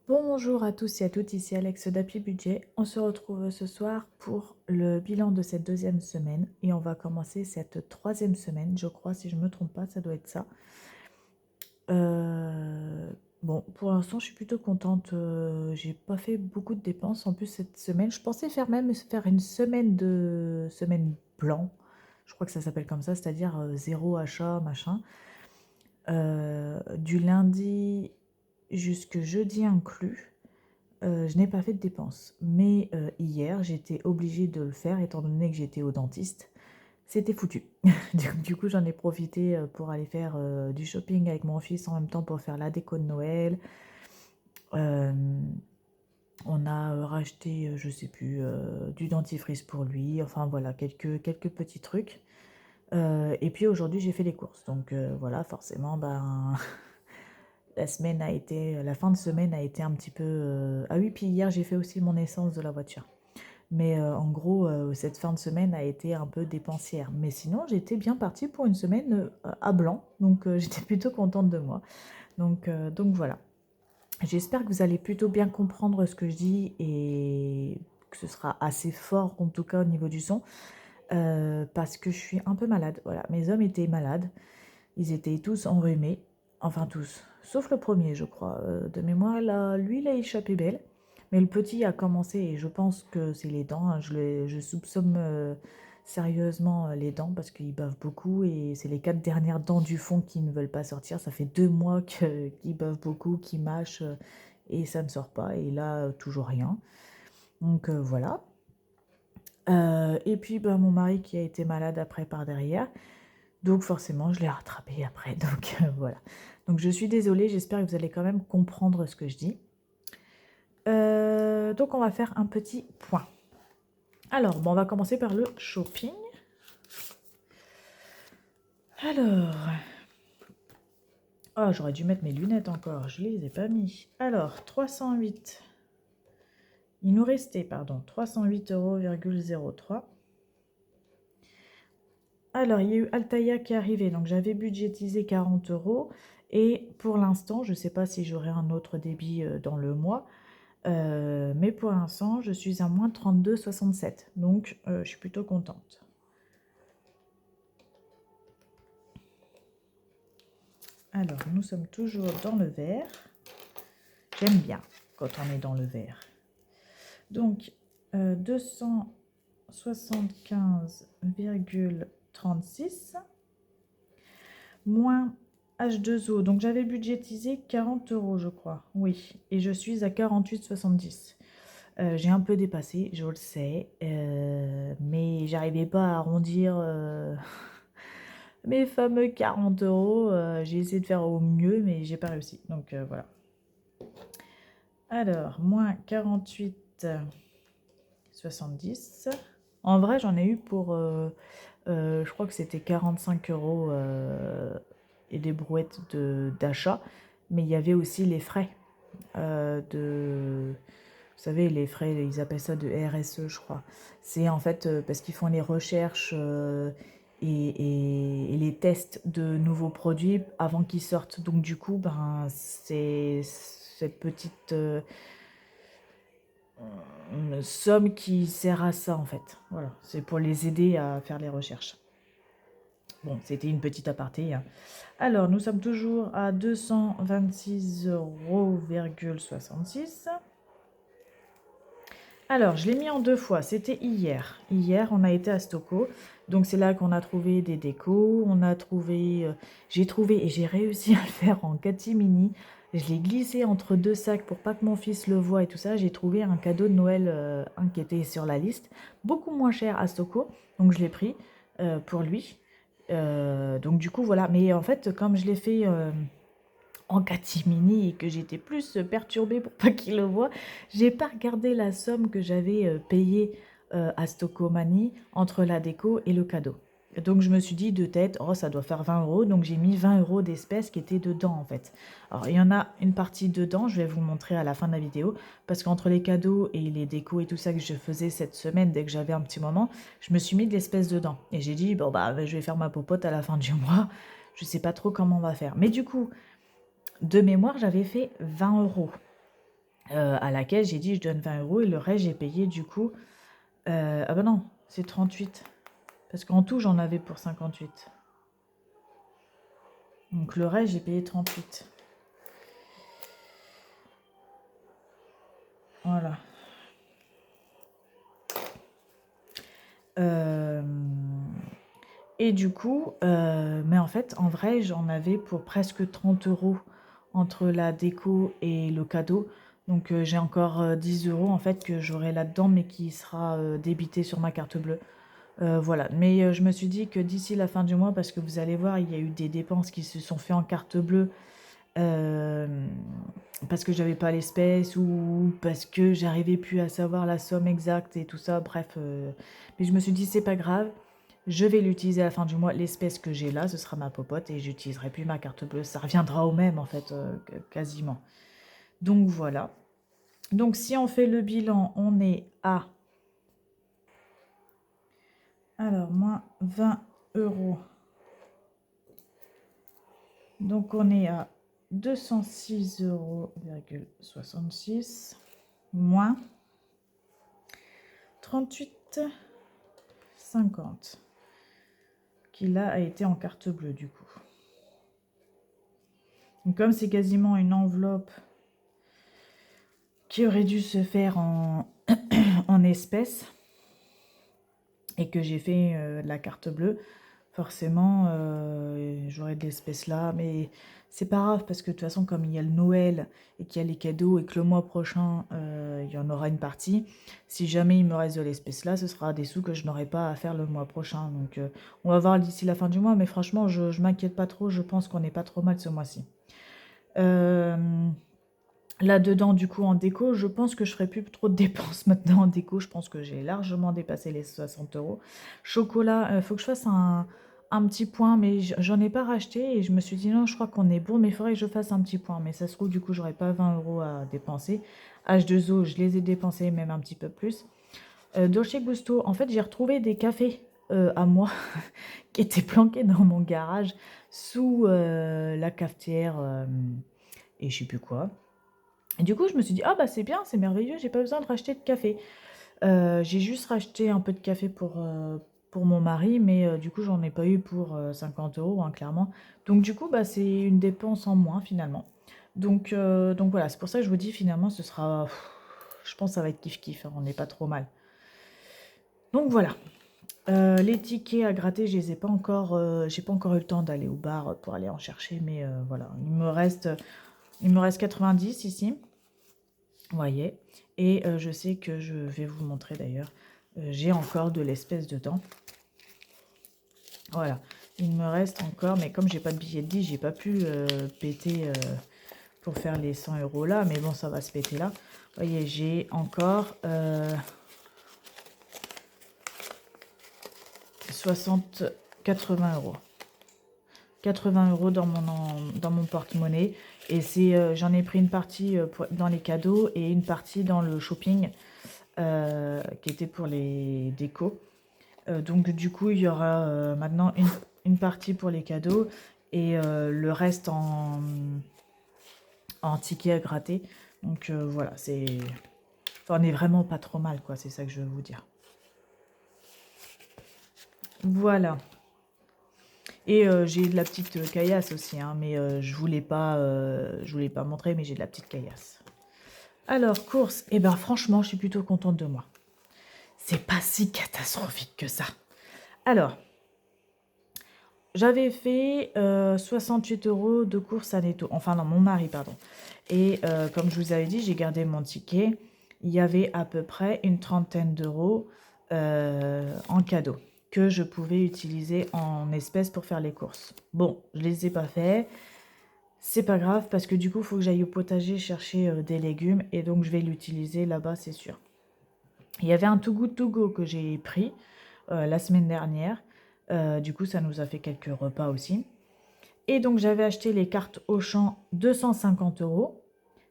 Bonjour à tous et à toutes, ici Alex d'Appli Budget. On se retrouve ce soir pour le bilan de cette deuxième semaine et on va commencer cette troisième semaine, je crois, si je ne me trompe pas, ça doit être ça. Euh, bon, pour l'instant, je suis plutôt contente. J'ai pas fait beaucoup de dépenses en plus cette semaine. Je pensais faire une semaine blanc. Je crois que ça s'appelle comme ça, c'est-à-dire zéro achat, machin. Du lundi jusque jeudi inclus. Je n'ai pas fait de dépenses, mais hier, j'étais obligée de le faire étant donné que j'étais au dentiste. C'était foutu. Du coup, j'en ai profité pour aller faire du shopping avec mon fils en même temps pour faire la déco de Noël. Euh, on a racheté, je sais plus, du dentifrice pour lui. Enfin voilà, quelques petits trucs. Et puis aujourd'hui, j'ai fait les courses. Donc voilà, forcément, ben, la fin de semaine a été un petit peu. Ah oui, puis hier, j'ai fait aussi mon essence de la voiture. Mais en gros, cette fin de semaine a été un peu dépensière. Mais sinon, j'étais bien partie pour une semaine à blanc. Donc, j'étais plutôt contente de moi. Donc voilà. J'espère que vous allez plutôt bien comprendre ce que je dis et que ce sera assez fort, en tout cas au niveau du son. Parce que je suis un peu malade. Voilà, mes hommes étaient malades. Ils étaient tous enrhumés. Enfin tous. Sauf le premier, je crois. De mémoire, là, lui, il a échappé belle. Mais le petit a commencé et je pense que c'est les dents, hein. Je soupçonne sérieusement les dents parce qu'ils bavent beaucoup et c'est les 4 dernières dents du fond qui ne veulent pas sortir. Ça fait 2 mois qu'ils bavent beaucoup, qu'ils mâchent et ça ne sort pas. Et là, toujours rien. Donc voilà. Et puis bah, mon mari qui a été malade après par derrière. Donc forcément, je l'ai rattrapé après. Donc voilà. Donc je suis désolée, j'espère que vous allez quand même comprendre ce que je dis. Donc on va faire un petit point. Alors, bon, on va commencer par le shopping. Alors, ah, j'aurais dû mettre mes lunettes encore, je les ai pas mis. Alors, 308. Il nous restait, pardon, 308,03 €. Alors, il y a eu Altaïa qui est arrivé, donc j'avais budgétisé 40 euros. Et pour l'instant, je ne sais pas si j'aurai un autre débit dans le mois, mais pour l'instant, je suis à moins 32,67. Donc, je suis plutôt contente. Alors, nous sommes toujours dans le vert. J'aime bien quand on est dans le vert. Donc, 275,36 moins H2O. Donc, j'avais budgétisé 40 euros, je crois. Oui, et je suis à 48,70. J'ai un peu dépassé, je le sais, mais j'arrivais pas à arrondir mes fameux 40 euros. J'ai essayé de faire au mieux, mais j'ai pas réussi. Donc, voilà. Alors, moins 48,70. En vrai, j'en ai eu pour, je crois que c'était 45 euros et des brouettes d'achat. Mais il y avait aussi les frais Vous savez, les frais, ils appellent ça de RSE, je crois. C'est en fait parce qu'ils font les recherches et les tests de nouveaux produits avant qu'ils sortent. Donc du coup, ben, c'est cette petite somme qui sert à ça en fait. Voilà, c'est pour les aider à faire les recherches. Bon, c'était une petite aparté, hein. Alors, nous sommes toujours à 226,66 €. Alors, je l'ai mis en 2 fois, c'était hier. Hier, on a été à Stoco, donc c'est là qu'on a trouvé des décos, j'ai trouvé et j'ai réussi à le faire en catimini. Je l'ai glissé entre 2 sacs pour pas que mon fils le voie et tout ça. J'ai trouvé un cadeau de Noël, un qui était sur la liste, beaucoup moins cher à Stoco, donc je l'ai pris pour lui. Donc du coup, voilà. Mais en fait, comme je l'ai fait en catimini et que j'étais plus perturbée pour pas qu'il le voie, j'ai pas regardé la somme que j'avais payée à Stocomanie entre la déco et le cadeau. Donc je me suis dit de tête, oh ça doit faire 20 euros, donc j'ai mis 20 euros d'espèces qui étaient dedans en fait. Alors il y en a une partie dedans, je vais vous montrer à la fin de la vidéo, parce qu'entre les cadeaux et les décos et tout ça que je faisais cette semaine dès que j'avais un petit moment, je me suis mis de l'espèce dedans. Et j'ai dit, bon bah je vais faire ma popote à la fin du mois, je sais pas trop comment on va faire. Mais du coup, de mémoire, j'avais fait 20 euros. à laquelle j'ai dit je donne 20 euros et le reste j'ai payé du coup. Ah bah non, c'est 38. Parce qu'en tout j'en avais pour 58. Donc le reste j'ai payé 38. Voilà. Euh, Et du coup, mais en fait, en vrai, j'en avais pour presque 30 euros entre la déco et le cadeau. Donc j'ai encore 10 euros en fait que j'aurai là-dedans, mais qui sera débité sur ma carte bleue. Voilà. Mais je me suis dit que d'ici la fin du mois, parce que vous allez voir, il y a eu des dépenses qui se sont faites en carte bleue euh, parce que j'avais pas l'espèce ou parce que j'arrivais plus à savoir la somme exacte et tout ça. Bref, mais je me suis dit c'est pas grave. Je vais l'utiliser à la fin du mois. L'espèce que j'ai là, ce sera ma popote et j'utiliserai plus ma carte bleue. Ça reviendra au même en fait, quasiment. Donc voilà. Donc si on fait le bilan, on est à alors moins 20 euros. Donc on est à 206,66 € moins 38,50 qui là a été en carte bleue du coup. Donc comme c'est quasiment une enveloppe qui aurait dû se faire en espèces et que j'ai fait la carte bleue, forcément j'aurai de l'espèce là, mais c'est pas grave parce que de toute façon comme il y a le Noël et qu'il y a les cadeaux et que le mois prochain il y en aura une partie, si jamais il me reste de l'espèce là, ce sera des sous que je n'aurai pas à faire le mois prochain. Donc on va voir d'ici la fin du mois, mais franchement je m'inquiète pas trop, je pense qu'on n'est pas trop mal ce mois-ci. Là-dedans, du coup, en déco, je pense que je ferai plus trop de dépenses maintenant en déco. Je pense que j'ai largement dépassé les 60 euros. Chocolat, il faut que je fasse un petit point, mais j'en ai pas racheté et je me suis dit non, je crois qu'on est bon, mais il faudrait que je fasse un petit point. Mais ça se trouve, du coup, j'aurais pas 20 euros à dépenser. H2O, je les ai dépensés, même un petit peu plus. Dolce Gusto, en fait, j'ai retrouvé des cafés à moi qui étaient planqués dans mon garage sous la cafetière et je sais plus quoi. Et du coup, je me suis dit, ah bah c'est bien, c'est merveilleux, j'ai pas besoin de racheter de café. J'ai juste racheté un peu de café pour mon mari, mais du coup, j'en ai pas eu pour 50 euros, hein, clairement. Donc du coup, bah, c'est une dépense en moins finalement. Donc voilà, c'est pour ça que je vous dis finalement, ce sera. Je pense que ça va être kiff-kiff, hein, on n'est pas trop mal. Donc voilà. Les tickets à gratter, je les ai pas encore, j'ai pas encore eu le temps d'aller au bar pour aller en chercher, mais voilà, il me reste 90 ici. Vous voyez, et je sais que je vais vous montrer d'ailleurs, j'ai encore de l'espèce dedans. Voilà, il me reste encore, mais comme j'ai pas de billet de 10, j'ai pas pu péter pour faire les 100 euros là, mais bon, ça va se péter là. Vous voyez, j'ai encore 80 euros. 80 euros dans mon porte-monnaie. Et j'en ai pris une partie dans les cadeaux et une partie dans le shopping qui était pour les décos. Donc du coup, il y aura maintenant une partie pour les cadeaux et le reste en ticket à gratter. Donc voilà, on est vraiment pas trop mal, quoi. C'est ça que je veux vous dire. Voilà. Et j'ai de la petite caillasse aussi, hein, mais je voulais pas montrer, mais j'ai de la petite caillasse. Alors, course, eh ben franchement, je suis plutôt contente de moi. C'est pas si catastrophique que ça. Alors, j'avais fait 68 euros de course à Netto. Enfin, non, mon mari, pardon. Et comme je vous avais dit, j'ai gardé mon ticket. Il y avait à peu près une trentaine d'euros en cadeau que je pouvais utiliser en espèces pour faire les courses. Bon, je les ai pas fait. C'est pas grave parce que du coup, il faut que j'aille au potager chercher des légumes et donc je vais l'utiliser là-bas, c'est sûr. Il y avait un Too Good To Go que j'ai pris la semaine dernière. Du coup, ça nous a fait quelques repas aussi. Et donc, j'avais acheté les cartes Auchan 250 euros.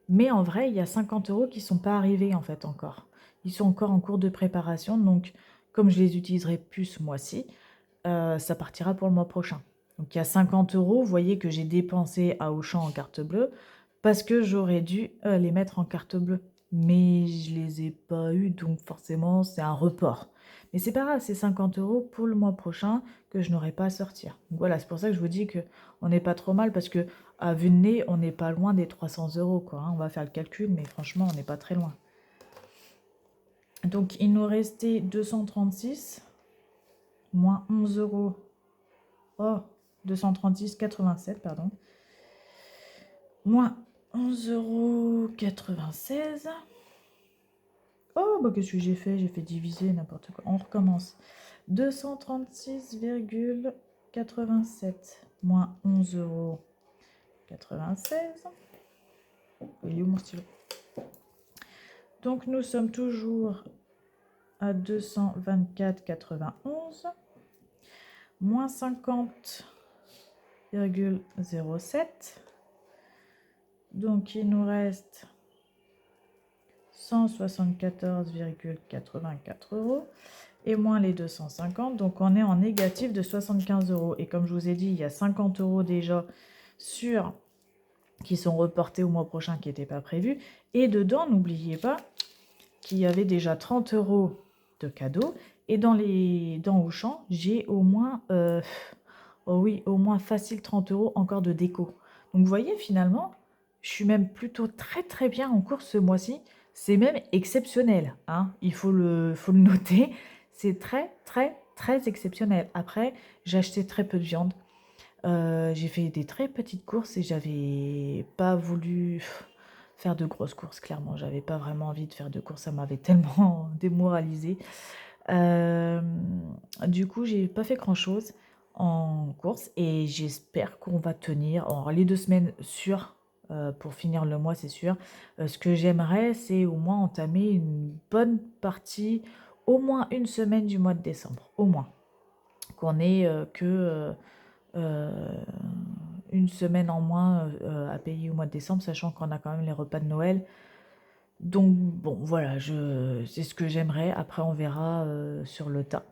Mais en vrai, il y a 50 euros qui ne sont pas arrivés en fait encore. Ils sont encore en cours de préparation. Donc, comme je les utiliserai plus ce mois-ci, ça partira pour le mois prochain. Donc, il y a 50 euros. Vous voyez que j'ai dépensé à Auchan en carte bleue. parce que j'aurais dû les mettre en carte bleue. Mais je les ai pas eu, donc forcément, c'est un report. Mais c'est pas grave, c'est 50 euros pour le mois prochain que je n'aurai pas à sortir. Donc voilà, c'est pour ça que je vous dis que on n'est pas trop mal, parce que à vue de nez, on n'est pas loin des 300 euros, quoi, hein. On va faire le calcul, mais franchement, on n'est pas très loin. Donc, il nous restait 236, moins 11 euros. Oh, 236,87, pardon. Moins 11,96 €. Oh, bah qu'est-ce que j'ai fait? J'ai fait diviser, n'importe quoi. On recommence. 236,87 moins 11,96 €. Il est où mon stylo? Donc nous sommes toujours à 224,91 moins 50,07. Donc il nous reste 174,84 € et moins les 250. Donc on est en négatif de 75 €. Et comme je vous ai dit, il y a 50 € déjà qui sont reportés au mois prochain, qui n'étaient pas prévus. Et dedans, n'oubliez pas qu'il y avait déjà 30 € de cadeaux. Et dans Auchan, j'ai au moins, oh oui, au moins facile 30 € encore de déco. Donc vous voyez, finalement, je suis même plutôt très très bien en course ce mois-ci. C'est même exceptionnel, hein. Il faut le noter. C'est très très très exceptionnel. Après, j'ai acheté très peu de viande. J'ai fait des très petites courses et j'avais pas voulu faire de grosses courses, clairement. J'avais pas vraiment envie de faire de courses, ça m'avait tellement démoralisée. Du coup, j'ai pas fait grand-chose en course et j'espère qu'on va tenir. Alors, les 2 semaines sûres, pour finir le mois, c'est sûr. Ce que j'aimerais, c'est au moins entamer une bonne partie, au moins une semaine du mois de décembre, au moins. Qu'on ait que une semaine en moins à payer au mois de décembre, sachant qu'on a quand même les repas de Noël. Donc bon, voilà, c'est ce que j'aimerais. Après, on verra sur le tas.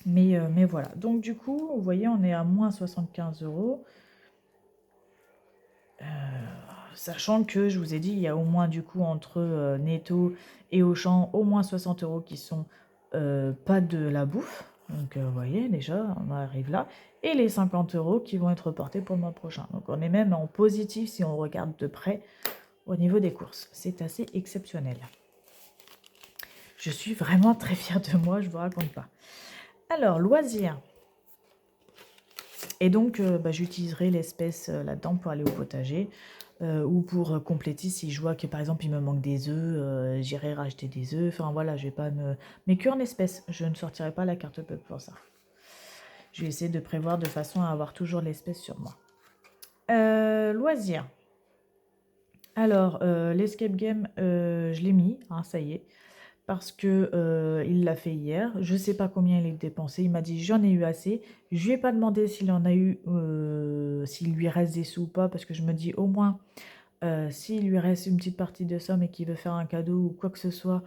Mais voilà. Donc du coup, vous voyez, on est à moins 75 €. Sachant que je vous ai dit, il y a au moins du coup entre Netto et Auchan, au moins 60 € qui sont pas de la bouffe. Donc vous voyez, déjà, on arrive là. Et les 50 € qui vont être reportés pour le mois prochain. Donc on est même en positif si on regarde de près au niveau des courses. C'est assez exceptionnel. Je suis vraiment très fière de moi, je vous raconte pas. Alors, loisirs. Et donc, j'utiliserai l'espèce là-dedans pour aller au potager ou pour compléter si je vois que, par exemple, il me manque des œufs, j'irai racheter des œufs. Enfin, voilà, je vais pas me... Mais qu'en espèces, je ne sortirai pas la carte pub pour ça. Je vais essayer de prévoir de façon à avoir toujours l'espèce sur moi. Loisirs. Alors, l'escape game, je l'ai mis, hein, ça y est. Parce que il l'a fait hier. Je ne sais pas combien il a dépensé. Il m'a dit j'en ai eu assez. Je lui ai pas demandé s'il en a eu, s'il lui reste des sous ou pas, parce que je me dis au moins s'il lui reste une petite partie de somme et qu'il veut faire un cadeau ou quoi que ce soit,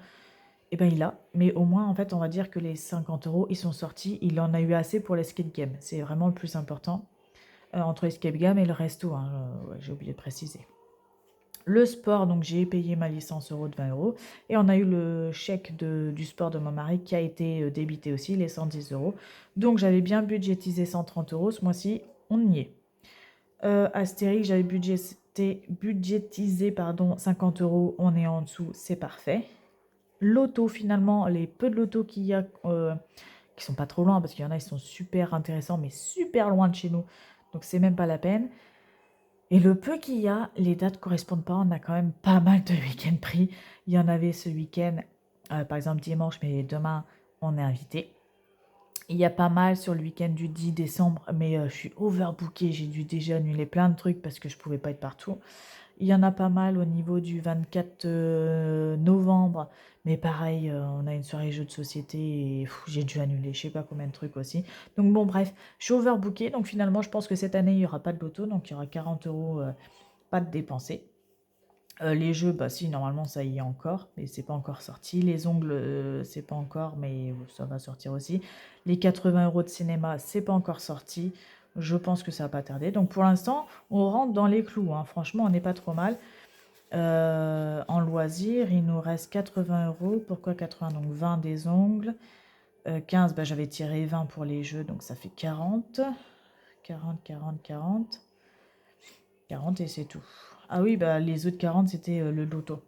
eh ben il a. Mais au moins en fait on va dire que les 50 € ils sont sortis. Il en a eu assez pour l'escape game. C'est vraiment le plus important entre l'escape game et le resto, hein, ouais, j'ai oublié de préciser. Le sport, donc j'ai payé ma licence euro de 20 € et on a eu le chèque du sport de mon mari qui a été débité aussi, les 110 €. Donc j'avais bien budgétisé 130 € ce mois-ci, on y est. Astérix, j'avais budgétisé 50 €, on est en dessous, c'est parfait. Loto, finalement, les peu de lotos qu'il y a, qui sont pas trop loin, parce qu'il y en a, ils sont super intéressants, mais super loin de chez nous, donc c'est même pas la peine. Et le peu qu'il y a, les dates correspondent pas. On a quand même pas mal de week-ends pris. Il y en avait ce week-end, par exemple dimanche, mais demain, on est invité. Il y a pas mal sur le week-end du 10 décembre, mais je suis overbookée. J'ai dû déjà annuler plein de trucs parce que je pouvais pas être partout. Il y en a pas mal au niveau du 24 novembre, mais pareil, on a une soirée jeux de société et j'ai dû annuler je sais pas combien de trucs aussi. Donc bon, bref, je suis overbookée, donc finalement, je pense que cette année, il y aura pas de loto, donc il y aura 40 € pas de dépensés. Les jeux, bah si, normalement, ça y est encore, mais c'est pas encore sorti. Les ongles, c'est pas encore, mais ça va sortir aussi. Les 80 € de cinéma, c'est pas encore sorti. Je pense que ça va pas tarder. Donc pour l'instant, on rentre dans les clous, hein. Franchement, on n'est pas trop mal. En loisir, il nous reste 80 euros. Pourquoi 80? Donc 20 des ongles. 15, bah, j'avais tiré 20 pour les jeux, donc ça fait 40. 40, 40, 40. 40 et c'est tout. Ah oui, bah, les autres 40, c'était le loto.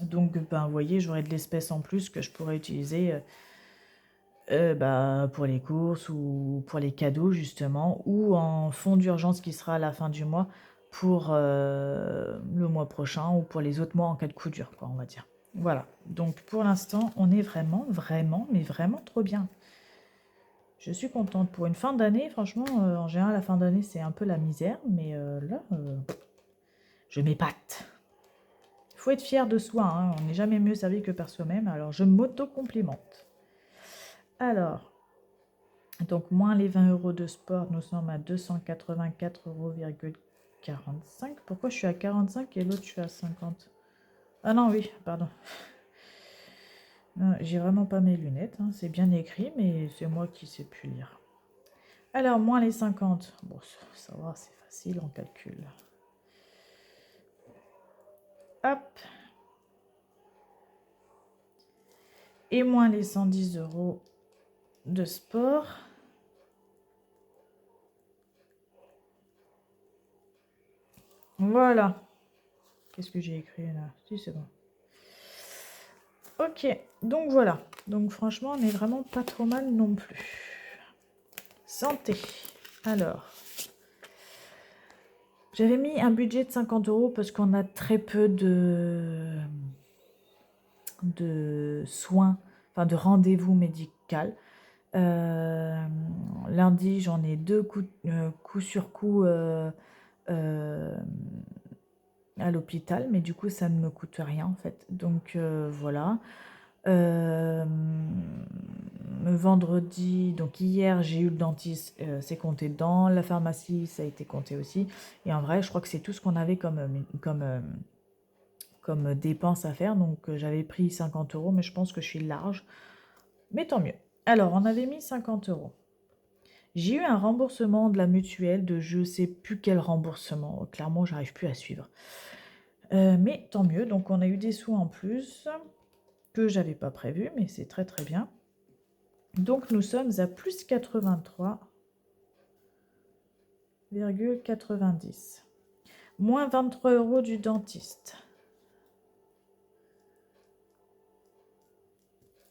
Donc, ben, vous voyez, j'aurais de l'espèce en plus que je pourrais utiliser bah, pour les courses ou pour les cadeaux, justement, ou en fonds d'urgence qui sera à la fin du mois pour le mois prochain ou pour les autres mois en cas de coup dur, quoi, on va dire. Voilà. Donc, pour l'instant, on est vraiment, vraiment, mais vraiment trop bien. Je suis contente. Pour une fin d'année, franchement, en général, la fin d'année, c'est un peu la misère, mais là, je m'épate. Il faut être fier de soi, hein. On n'est jamais mieux servi que par soi-même, alors je m'auto-complimente. Alors, donc moins les 20 euros de sport, nous sommes à 284,45 €. Pourquoi je suis à 45 et l'autre je suis à 50? Ah non, oui, pardon. J'ai vraiment pas mes lunettes, hein. C'est bien écrit, mais c'est moi qui sais plus lire. Alors, moins les 50. Bon, ça va, c'est facile en calcul. Hop. Et moins les 110 euros de sport. Voilà. Qu'est-ce que j'ai écrit là? Si, c'est bon. Ok, donc voilà. Donc franchement, on n'est vraiment pas trop mal non plus. Santé. Alors, j'avais mis un budget de 50 euros parce qu'on a très peu de soins, enfin de rendez-vous médicaux. Lundi, j'en ai deux coup sur coup à l'hôpital, mais du coup, ça ne me coûte rien en fait. Donc voilà. Vendredi, donc hier, j'ai eu le dentiste, c'est compté dedans. La pharmacie, ça a été compté aussi. Et en vrai, je crois que c'est tout ce qu'on avait comme dépense à faire. Donc j'avais pris 50 euros, mais je pense que je suis large. Mais tant mieux. Alors, on avait mis 50 euros. J'ai eu un remboursement de la mutuelle de je sais plus quel remboursement. Clairement, j'arrive plus à suivre. Mais tant mieux. Donc, on a eu des sous en plus que j'avais pas prévu, mais c'est très très bien. Donc, nous sommes à plus 83,90. Moins 23 euros du dentiste.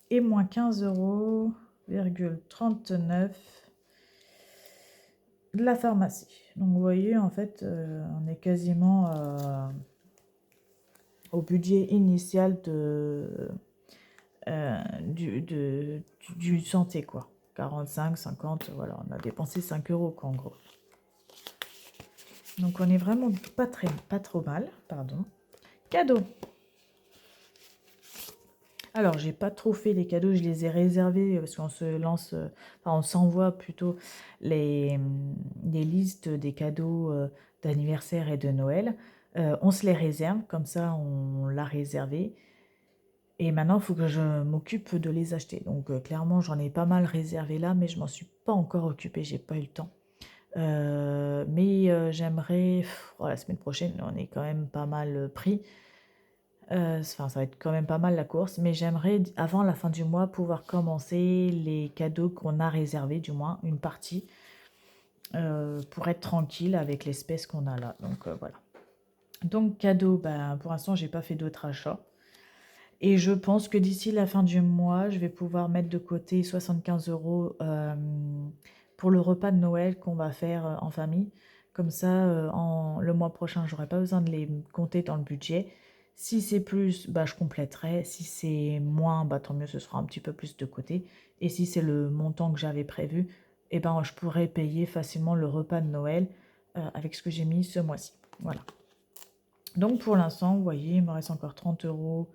Et moins 15 euros, 39 de la pharmacie. Donc vous voyez, en fait, on est quasiment au budget initial du santé, quoi. 45, 50, voilà, on a dépensé 5 euros, quoi, en gros. Donc on est vraiment pas trop mal, pardon. Cadeaux. Alors, j'ai pas trop fait les cadeaux, je les ai réservés parce qu'on se lance, enfin, on s'envoie plutôt les listes des cadeaux d'anniversaire et de Noël. On se les réserve, comme ça on l'a réservé. Et maintenant, il faut que je m'occupe de les acheter. Donc, clairement, j'en ai pas mal réservé là, mais je m'en suis pas encore occupée, j'ai pas eu le temps. Mais j'aimerais, la semaine prochaine, on est quand même pas mal pris. Enfin, ça va être quand même pas mal la course, mais j'aimerais, avant la fin du mois, pouvoir commencer les cadeaux qu'on a réservés, du moins une partie, pour être tranquille avec l'espèce qu'on a là. Donc voilà. Donc cadeau, ben, pour l'instant, j'ai pas fait d'autres achats. Et je pense que d'ici la fin du mois, je vais pouvoir mettre de côté 75 euros pour le repas de Noël qu'on va faire en famille. Comme ça, le mois prochain, j'aurai pas besoin de les compter dans le budget. Si c'est plus, bah, je compléterai. Si c'est moins, bah, tant mieux, ce sera un petit peu plus de côté. Et si c'est le montant que j'avais prévu, eh ben, je pourrais payer facilement le repas de Noël avec ce que j'ai mis ce mois-ci. Voilà. Donc pour l'instant, vous voyez, il me reste encore 30 euros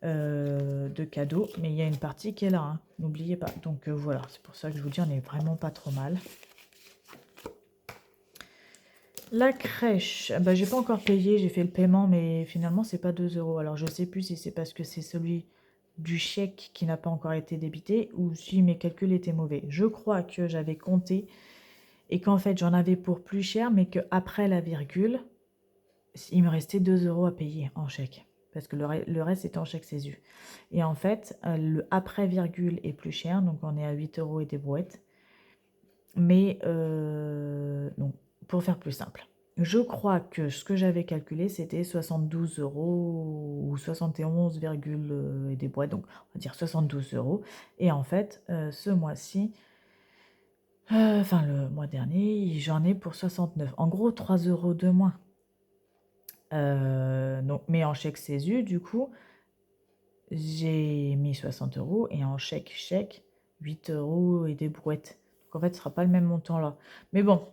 de cadeaux, mais il y a une partie qui est là, hein, n'oubliez pas. Donc voilà, c'est pour ça que je vous dis, on n'est vraiment pas trop mal. La crèche, bah, j'ai pas encore payé, j'ai fait le paiement, mais finalement c'est pas 2 euros. Alors je sais plus si c'est parce que c'est celui du chèque qui n'a pas encore été débité ou si mes calculs étaient mauvais. Je crois que j'avais compté et qu'en fait j'en avais pour plus cher, mais qu'après la virgule, il me restait 2 euros à payer en chèque. Parce que le reste était en chèque CESU. Et en fait, le après virgule est plus cher, donc on est à 8 euros et des brouettes. Mais donc, pour faire plus simple, je crois que ce que j'avais calculé, c'était 72 euros ou 71, et des boîtes, donc on va dire 72 euros. Et en fait, ce mois-ci, enfin le mois dernier, j'en ai pour 69. En gros, 3 euros de moins. Donc, mais en chèque CESU, du coup, j'ai mis 60 euros et en chèque, 8 euros et des brouettes. Donc en fait, ce sera pas le même montant là. Mais bon,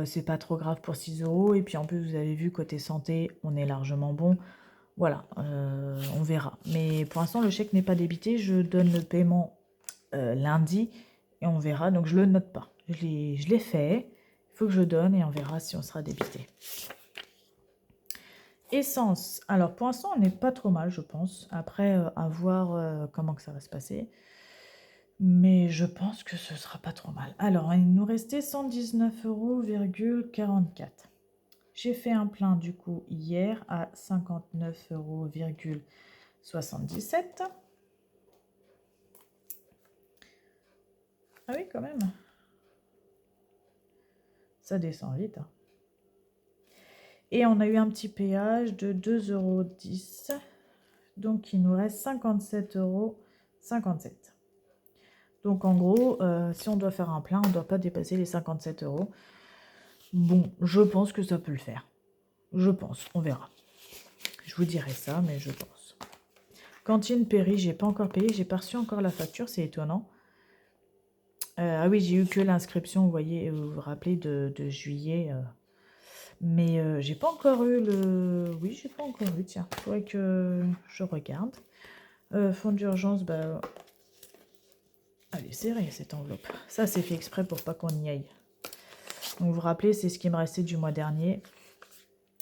c'est pas trop grave pour 6 euros. Et puis en plus, vous avez vu, côté santé, on est largement bon. Voilà, on verra. Mais pour l'instant, le chèque n'est pas débité. Je donne le paiement lundi et on verra. Donc je le note pas. Je l'ai fait. Il faut que je donne et on verra si on sera débité. Essence. Alors, pour l'instant, on n'est pas trop mal, je pense. Après, à voir comment que ça va se passer. Mais je pense que ce sera pas trop mal. Alors, il nous restait 119,44 €. J'ai fait un plein, du coup, hier à 59,77 €. Ah oui, quand même. Ça descend vite, hein. Et on a eu un petit péage de 2,10 €. Donc, il nous reste 57,57 €. Donc, en gros, si on doit faire un plein, on ne doit pas dépasser les 57 euros. Bon, je pense que ça peut le faire. Je pense, on verra. Je vous dirai ça, mais je pense. Cantine Péri, j'ai pas encore payé, j'ai pas reçu encore la facture, c'est étonnant. Ah oui, j'ai eu que l'inscription, vous voyez, vous vous rappelez, de juillet. Mais j'ai pas encore eu le... Oui, j'ai pas encore eu, tiens. Il faudrait que je regarde. Fonds d'urgence, bah... Elle est serrée, cette enveloppe. Ça, c'est fait exprès pour pas qu'on y aille. Donc, vous vous rappelez, c'est ce qui me restait du mois dernier.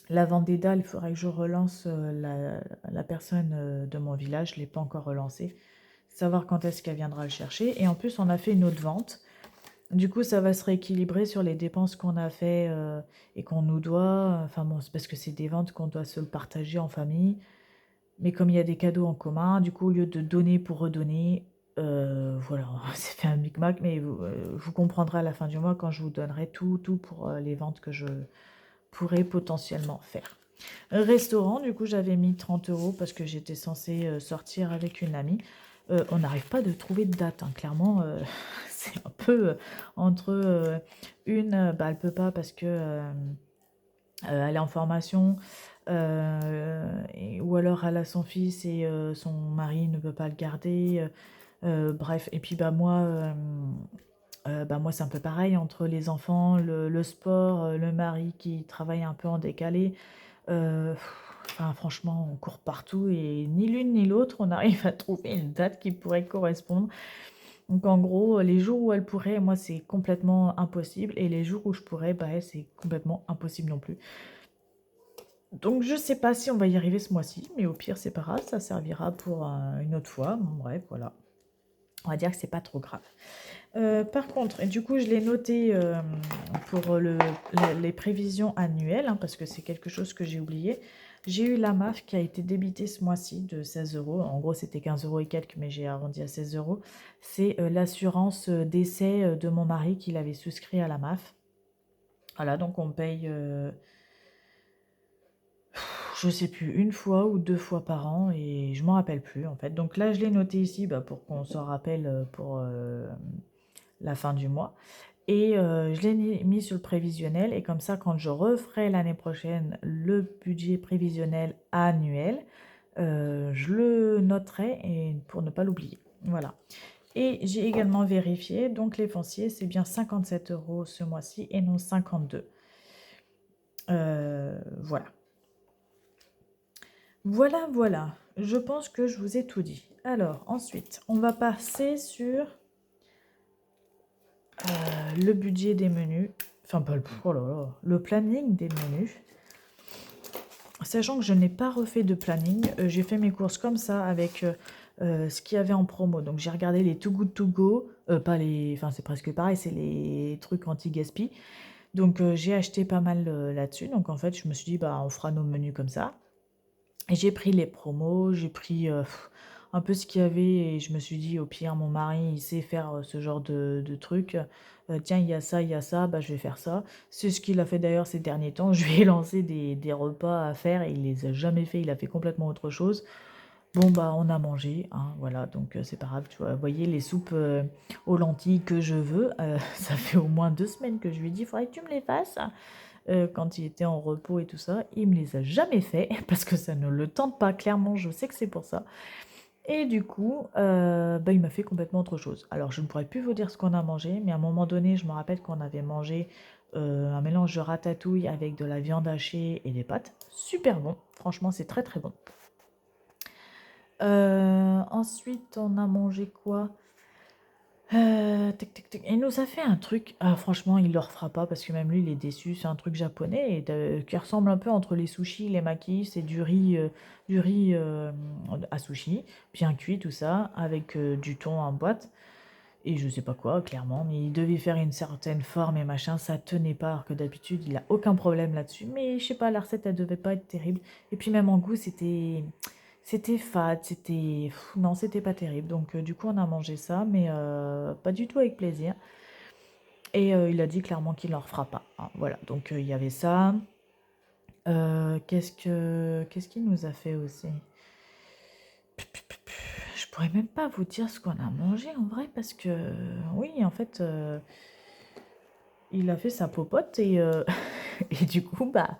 La Vendetta, il faudrait que je relance la personne de mon village. Je ne l'ai pas encore relancée. Savoir quand est-ce qu'elle viendra le chercher. Et en plus, on a fait une autre vente. Du coup, ça va se rééquilibrer sur les dépenses qu'on a fait et qu'on nous doit. Enfin bon, c'est parce que c'est des ventes qu'on doit se le partager en famille. Mais comme il y a des cadeaux en commun, du coup, au lieu de donner pour redonner, voilà, c'est fait un micmac. Mais vous comprendrez à la fin du mois quand je vous donnerai tout pour les ventes que je pourrais potentiellement faire. Restaurant, du coup, j'avais mis 30 euros parce que j'étais censée sortir avec une amie. On n'arrive pas de trouver de date, hein. Clairement, c'est un peu entre bah, elle peut pas parce que elle est en formation, ou alors elle a son fils et son mari ne peut pas le garder. Bref, et puis bah moi c'est un peu pareil entre les enfants, le sport, le mari qui travaille un peu en décalé. Enfin, franchement, on court partout et ni l'une ni l'autre, on arrive à trouver une date qui pourrait correspondre. Donc en gros, les jours où elle pourrait, moi, c'est complètement impossible. Et les jours où je pourrais, bah, elle, c'est complètement impossible non plus. Donc je sais pas si on va y arriver ce mois-ci, mais au pire, c'est pas grave, ça servira pour une autre fois. Bon, bref, voilà. On va dire que c'est pas trop grave. Par contre, et du coup, je l'ai noté pour les prévisions annuelles, hein, parce que c'est quelque chose que j'ai oublié. J'ai eu la MAF qui a été débitée ce mois-ci de 16 euros. En gros, c'était 15 euros et quelques, mais j'ai arrondi à 16 euros. C'est l'assurance décès de mon mari qu'il avait souscrit à la MAF. Voilà, donc on paye, je sais plus, une fois ou deux fois par an, et je m'en rappelle plus en fait. Donc là, je l'ai noté ici pour qu'on s'en rappelle pour la fin du mois. Et je l'ai mis sur le prévisionnel. Et comme ça, quand je referai l'année prochaine le budget prévisionnel annuel, je le noterai et pour ne pas l'oublier. Voilà. Et j'ai également vérifié. Donc les fonciers, c'est bien 57 euros ce mois-ci et non 52. Voilà. Voilà. Je pense que je vous ai tout dit. Alors, ensuite, on va passer sur le budget des menus. Enfin, pas le... Oh là là, le planning des menus. Sachant que je n'ai pas refait de planning, j'ai fait mes courses comme ça avec ce qu'il y avait en promo. Donc j'ai regardé les Too Good To Go, pas les, enfin c'est presque pareil, c'est les trucs anti-gaspi. Donc j'ai acheté pas mal là-dessus. Donc en fait, je me suis dit, bah on fera nos menus comme ça. Et j'ai pris les promos, j'ai pris un peu ce qu'il y avait et je me suis dit, au pire, mon mari, il sait faire ce genre de trucs. Tiens, il y a ça, bah, je vais faire ça. C'est ce qu'il a fait d'ailleurs ces derniers temps. Je lui ai lancé des repas à faire et il les a jamais fait. Il a fait complètement autre chose. Bon, bah, on a mangé, hein, voilà, donc c'est pas grave. Tu vois, vous voyez, les soupes aux lentilles que je veux, ça fait au moins 2 semaines que je lui ai dit, il faudrait que tu me les fasses quand il était en repos et tout ça. Il me les a jamais fait parce que ça ne le tente pas, clairement, je sais que c'est pour ça. Et du coup, bah, il m'a fait complètement autre chose. Alors, je ne pourrais plus vous dire ce qu'on a mangé, mais à un moment donné, je me rappelle qu'on avait mangé un mélange de ratatouille avec de la viande hachée et des pâtes. Super bon, franchement, c'est très très bon. Ensuite, on a mangé quoi? Tac, tac, tac. Il nous a fait un truc, ah, franchement, il le refera pas parce que même lui, il est déçu. C'est un truc japonais qui ressemble un peu entre les sushis, les makis. C'est du riz à sushi, bien cuit, tout ça, avec du thon en boîte. Et je sais pas quoi, clairement, mais il devait faire une certaine forme et machin, ça tenait pas, alors que d'habitude, il a aucun problème là-dessus. Mais je sais pas, la recette, elle devait pas être terrible. Et puis même en goût, c'était fade, non, c'était pas terrible. Donc du coup, on a mangé ça, mais pas du tout avec plaisir. Et il a dit clairement qu'il ne le refera pas, hein. Voilà, donc il y avait ça. Qu'est-ce qu'il nous a fait aussi? Je pourrais même pas vous dire ce qu'on a mangé en vrai, parce que oui, en fait, il a fait sa popote et, et du coup, bah,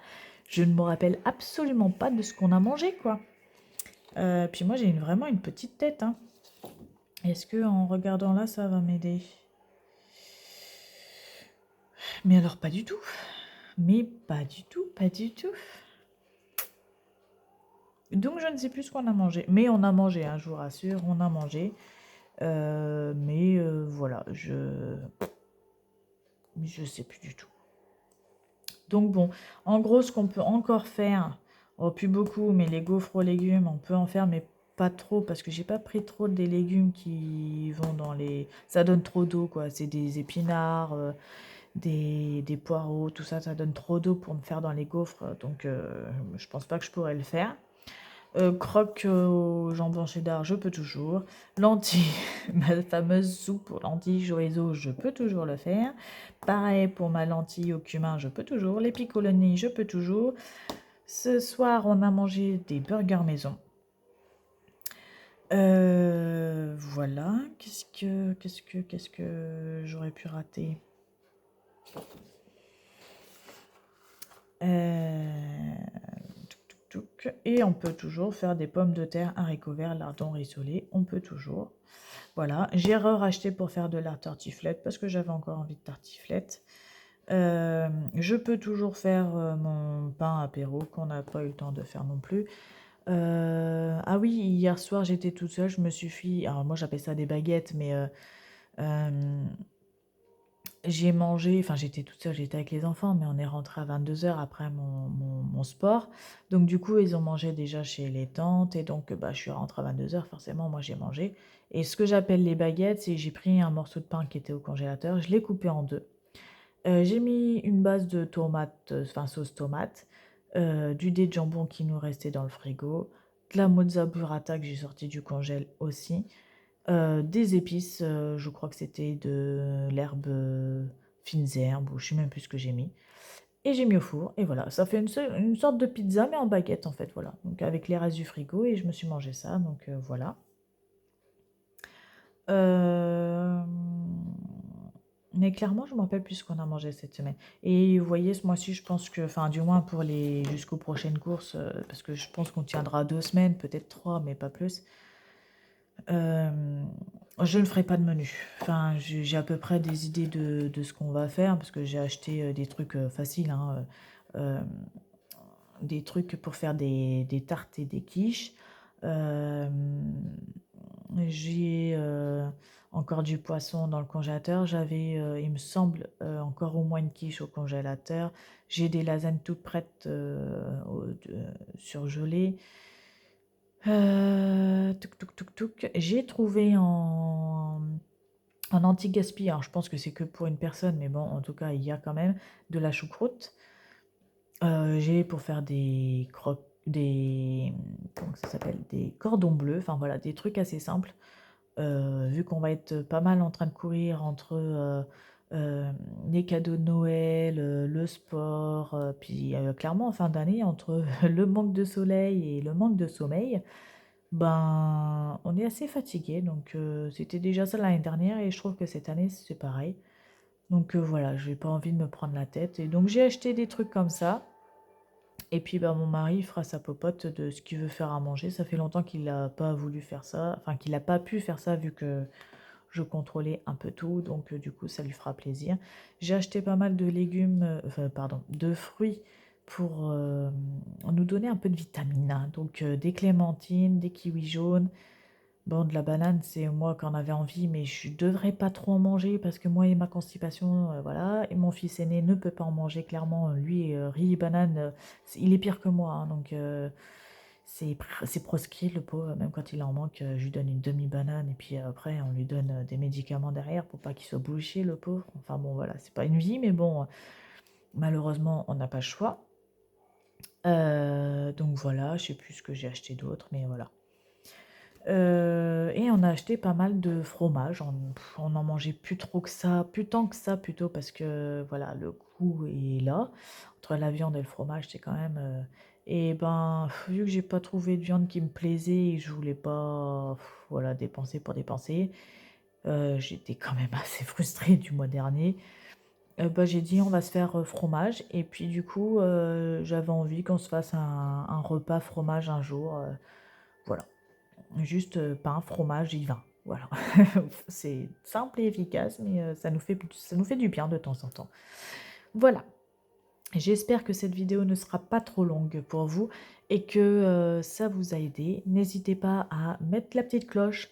je ne me rappelle absolument pas de ce qu'on a mangé, quoi. Puis moi, j'ai vraiment une petite tête, hein. Est-ce que en regardant là, ça va m'aider? Mais alors, pas du tout. Mais pas du tout, pas du tout. Donc, je ne sais plus ce qu'on a mangé. Mais on a mangé, hein, je vous rassure, on a mangé. Mais voilà, je sais plus du tout. Donc bon, en gros, ce qu'on peut encore faire, oh, plus beaucoup, mais les gaufres aux légumes, on peut en faire, mais pas trop, parce que j'ai pas pris trop des légumes qui vont dans les... Ça donne trop d'eau, quoi. C'est des épinards, des poireaux, tout ça, ça donne trop d'eau pour me faire dans les gaufres, donc je pense pas que je pourrais le faire. Croque au jambon cheddar, je peux toujours. Lentilles, ma fameuse soupe aux lentilles chorizo, je peux toujours le faire. Pareil pour ma lentille au cumin, je peux toujours. Les piccoloni, je peux toujours. Ce soir, on a mangé des burgers maison. Voilà. Qu'est-ce que j'aurais pu rater? Et on peut toujours faire des pommes de terre, haricots verts, lardons rissolés. On peut toujours. Voilà. J'ai racheté pour faire de la tartiflette parce que j'avais encore envie de tartiflette. Je peux toujours faire mon pain apéro qu'on n'a pas eu le temps de faire non plus. Ah oui, hier soir j'étais toute seule, je me suis fait... Alors moi j'appelle ça des baguettes, mais j'ai mangé, enfin j'étais toute seule, j'étais avec les enfants, mais on est rentré à 22 h après mon sport. Donc du coup, ils ont mangé déjà chez les tantes, et donc bah, je suis rentrée à 22 h, forcément, moi j'ai mangé. Et ce que j'appelle les baguettes, c'est j'ai pris un morceau de pain qui était au congélateur, je l'ai coupé en deux. J'ai mis une base de tomate, enfin sauce tomate, du dé de jambon qui nous restait dans le frigo, de la mozza burrata que j'ai sorti du congèle aussi, des épices, je crois que c'était de l'herbe, fines herbes ou je sais même plus ce que j'ai mis et j'ai mis au four et voilà, ça fait une sorte de pizza mais en baguette en fait, voilà. Donc avec les restes du frigo et je me suis mangé ça donc voilà. Hem, mais clairement, je ne me rappelle plus ce qu'on a mangé cette semaine et vous voyez, ce mois-ci, je pense que enfin du moins pour les jusqu'aux prochaines courses, parce que je pense qu'on tiendra 2 semaines, peut-être 3 mais pas plus. Je ne ferai pas de menu. Enfin, j'ai à peu près des idées de ce qu'on va faire parce que j'ai acheté des trucs faciles, hein, des trucs pour faire des tartes et des quiches. Euh, j'ai encore du poisson dans le congélateur. J'avais, il me semble, encore au moins une quiche au congélateur. J'ai des lasagnes toutes prêtes surgelées. Touc, touc, touc, touc. J'ai trouvé en anti-gaspi, alors je pense que c'est que pour une personne, mais bon, en tout cas, il y a quand même de la choucroute. J'ai pour faire comment ça s'appelle? Des cordons bleus, enfin voilà, des trucs assez simples. Vu qu'on va être pas mal en train de courir entre, les cadeaux de Noël, le sport, puis, clairement en fin d'année entre le manque de soleil et le manque de sommeil, ben, on est assez fatigué. Donc c'était déjà ça l'année dernière et je trouve que cette année c'est pareil. Donc voilà, j'ai pas envie de me prendre la tête et donc j'ai acheté des trucs comme ça et puis, bah, mon mari fera sa popote de ce qu'il veut faire à manger. Ça fait longtemps qu'il a pas voulu faire ça, enfin qu'il a pas pu faire ça vu que je contrôlais un peu tout, donc du coup, ça lui fera plaisir. J'ai acheté pas mal de légumes, enfin pardon, de fruits pour, nous donner un peu de vitamines, hein. Donc des clémentines, des kiwis jaunes. Bon, de la banane, c'est moi qui en avais envie, mais je devrais pas trop en manger parce que moi et ma constipation, voilà. Et mon fils aîné ne peut pas en manger, clairement. Lui, riz et banane, il est pire que moi, hein, donc c'est proscrit, le pauvre. Même quand il en manque, je lui donne une demi-banane et puis après, on lui donne des médicaments derrière pour pas qu'il soit bouché, le pauvre. Enfin bon, voilà, c'est pas une vie, mais bon, malheureusement, on n'a pas le choix. Donc voilà, je sais plus ce que j'ai acheté d'autre, mais voilà. Et on a acheté pas mal de fromage. On en mangeait plus trop que ça, plus tant que ça plutôt parce que voilà, le goût est là. Entre la viande et le fromage, c'est quand même. Et ben, vu que j'ai pas trouvé de viande qui me plaisait et que je voulais pas, voilà, dépenser pour dépenser, j'étais quand même assez frustrée du mois dernier. Bah, j'ai dit on va se faire fromage et puis du coup j'avais envie qu'on se fasse un repas fromage un jour. Voilà. Juste, pain, fromage et vin. Voilà. C'est simple et efficace, mais ça nous fait du bien de temps en temps. Voilà. J'espère que cette vidéo ne sera pas trop longue pour vous et que, ça vous a aidé. N'hésitez pas à mettre la petite cloche,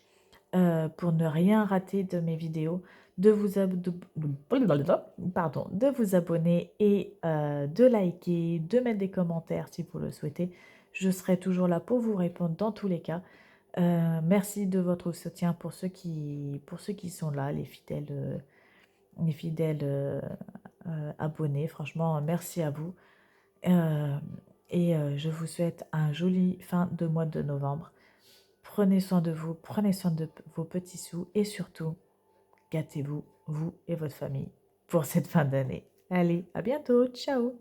pour ne rien rater de mes vidéos, de vous ab de pardon, de vous abonner et de liker, de mettre des commentaires si vous le souhaitez. Je serai toujours là pour vous répondre dans tous les cas. Merci de votre soutien pour ceux qui sont là, les fidèles abonnés. Franchement, merci à vous. Euh, et je vous souhaite un joli fin de mois de novembre. Prenez soin de vous, prenez soin de vos petits sous et surtout, gâtez-vous, vous et votre famille, pour cette fin d'année. Allez, à bientôt, ciao!